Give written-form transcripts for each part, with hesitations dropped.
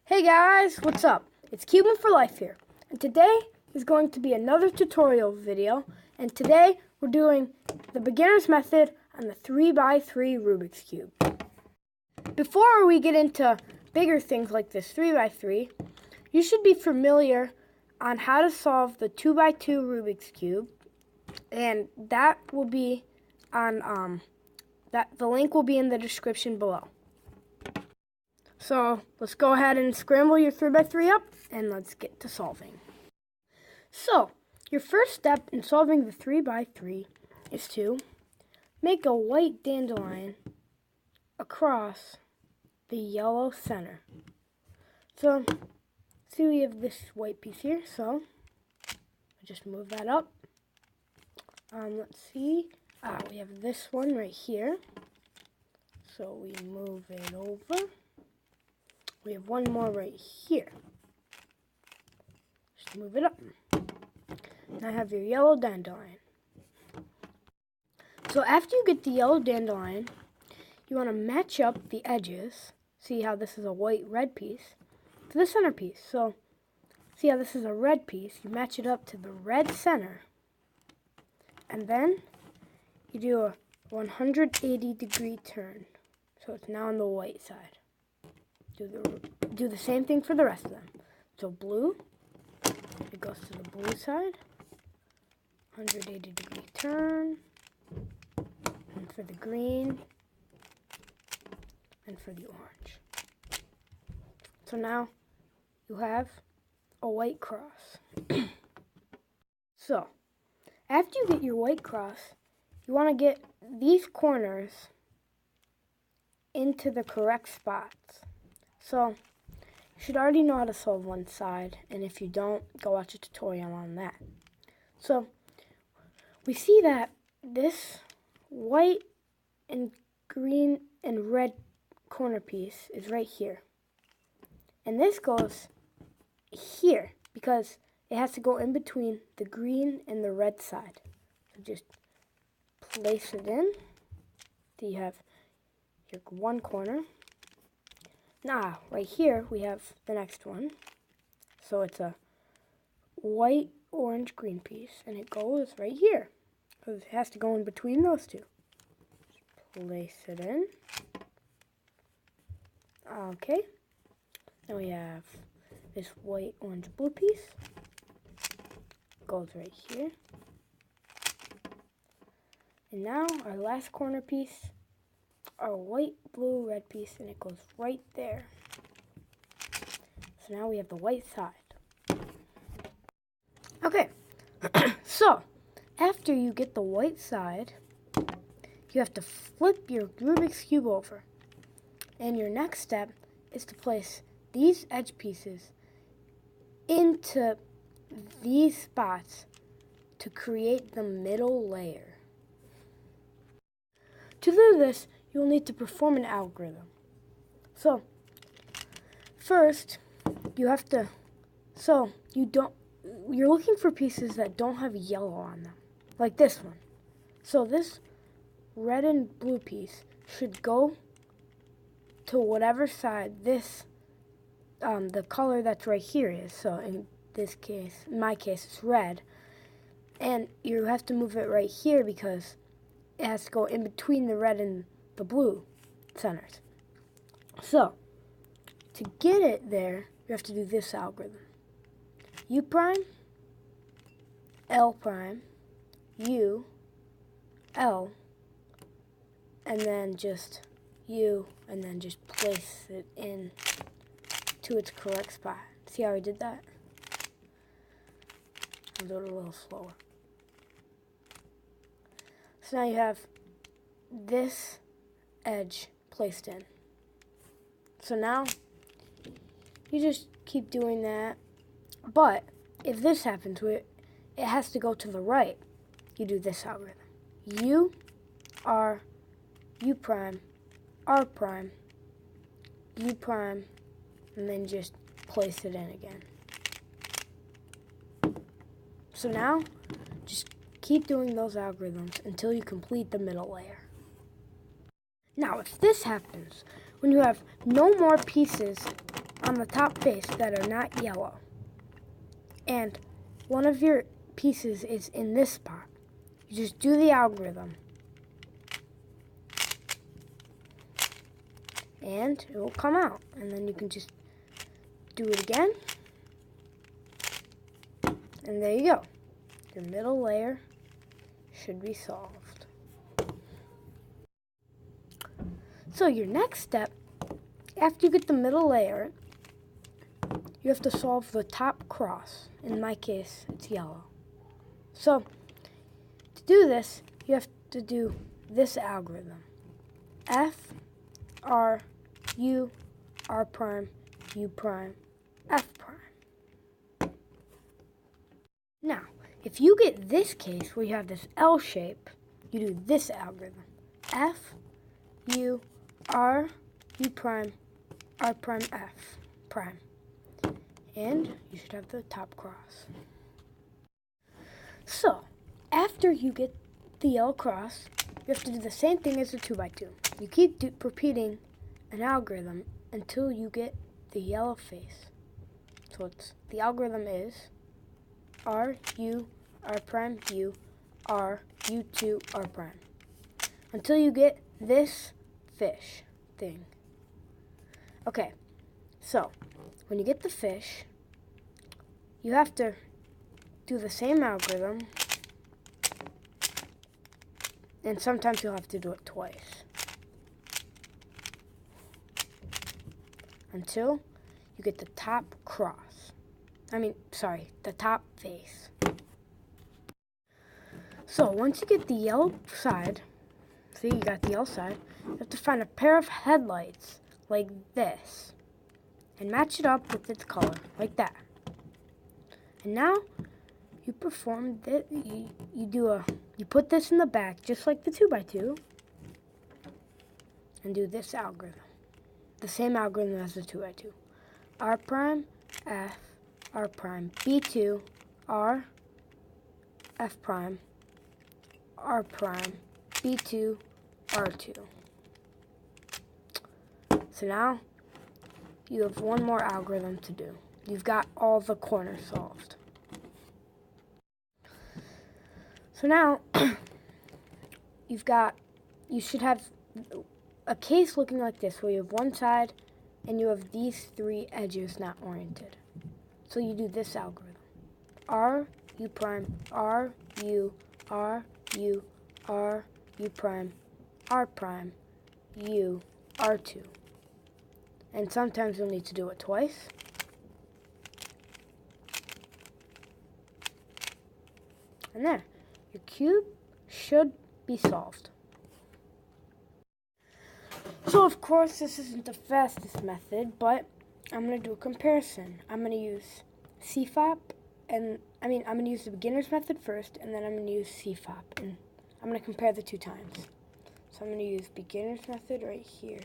Hey guys, what's up? It's Cuban for Life here, and today is going to be another tutorial video, and today we're doing the beginner's method on the 3x3 Rubik's Cube. Before we get into bigger things like this 3x3, you should be familiar on how to solve the 2x2 Rubik's Cube, and that will be on the link will be in the description below. So let's go ahead and scramble your 3x3 up and let's get to solving. So your first step in solving the 3x3 is to make a white dandelion across the yellow center. So see, we have this white piece here, so just move that up. Let's see, we have this one right here, so we move it over. We have one more right here. Just move it up. Now have your yellow dandelion. So after you get the yellow dandelion, you want to match up the edges. See how this is a white-red piece to the center piece. So see how this is a red piece. You match it up to the red center. And then you do a 180-degree turn. So it's now on the white side. Do the same thing for the rest of them. So blue, it goes to the blue side, 180-degree turn, and for the green, and for the orange. So now you have a white cross. So after you get your white cross, you want to get these corners into the correct spots. So you should already know how to solve one side, and if you don't, go watch a tutorial on that. So we see that this white and green and red corner piece is right here. And this goes here because it has to go in between the green and the red side. So just place it in. So you have your one corner. Now, right here, we have the next one. So it's a white, orange, green piece, and it goes right here. Because it has to go in between those two. Place it in. Okay. Now we have this white, orange, blue piece. Goes right here. And now, our last corner piece, our white, blue, red piece, and it goes right there. So now we have the white side. Okay, so after you get the white side, you have to flip your Rubik's Cube over. And your next step is to place these edge pieces into these spots to create the middle layer. To do this, you'll need to perform an algorithm. So, first, you have to, you're looking for pieces that don't have yellow on them, like this one. So this red and blue piece should go to whatever side this, the color that's right here is. So in this case, in my case, it's red. And you have to move it right here because it has to go in between the red and the blue centers. So, to get it there, you have to do this algorithm. U prime, L prime, U, L, and then just U, and then just place it in to its correct spot. See how I did that? I'll do it a little slower. So now you have this edge placed in. So now you just keep doing that. But if this happens, it has to go to the right. You do this algorithm. U, R, U prime, R prime, U prime, and then just place it in again. So now just keep doing those algorithms until you complete the middle layer. Now, if this happens, when you have no more pieces on the top face that are not yellow. And one of your pieces is in this spot. You just do the algorithm. And it will come out. And then you can just do it again. And there you go. Your middle layer should be solved. So your next step, after you get the middle layer, you have to solve the top cross. In my case, it's yellow. So to do this, you have to do this algorithm. F, R, U, R prime, U prime, F prime. Now, if you get this case where you have this L shape, you do this algorithm. F, U, R, U prime, R prime, F prime. And you should have the top cross. So, after you get the yellow cross, you have to do the same thing as the 2x2. You keep repeating an algorithm until you get the yellow face. So the algorithm is R, U, R prime, U, R, U2, R prime. Until you get this fish thing. Okay, so when you get the fish, you have to do the same algorithm, and sometimes you'll have to do it twice. Until you get the top cross. The top face. So once you get the yellow side, see, you got the yellow side, you have to find a pair of headlights like this and match it up with its color, like that. And now you perform this. You put this in the back just like the 2x2 and do this algorithm. The same algorithm as the 2x2. R prime, F, R prime, B2, R, F prime, R prime, B2, R2. So now you have one more algorithm to do. You've got all the corners solved. So now you should have a case looking like this where you have one side and you have these three edges not oriented. So you do this algorithm. R, U prime, R, U, R, U, R, U prime, R prime, U, R2. And sometimes you'll need to do it twice. And there, your cube should be solved. So of course this isn't the fastest method, but I'm going to do a comparison. I'm going to use CFOP, and I'm going to use the beginner's method first, and then I'm going to use CFOP, and I'm going to compare the two times. So I'm going to use beginner's method right here.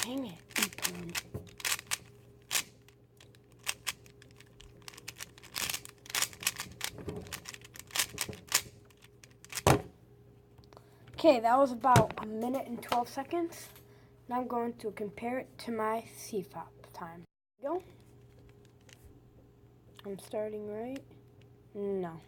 Dang it, E-Plum. Okay, that was about a minute and 12 seconds. Now I'm going to compare it to my CFOP time. Here we go. I'm starting right. No.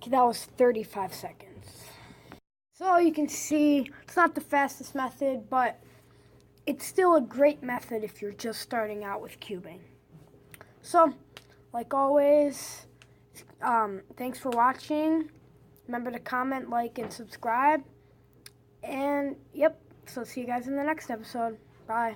that was 35 seconds. So you can see it's not the fastest method, but it's still a great method if you're just starting out with cubing. So, like always, thanks for watching. Remember to comment, like, and subscribe. And, yep, so see you guys in the next episode. Bye.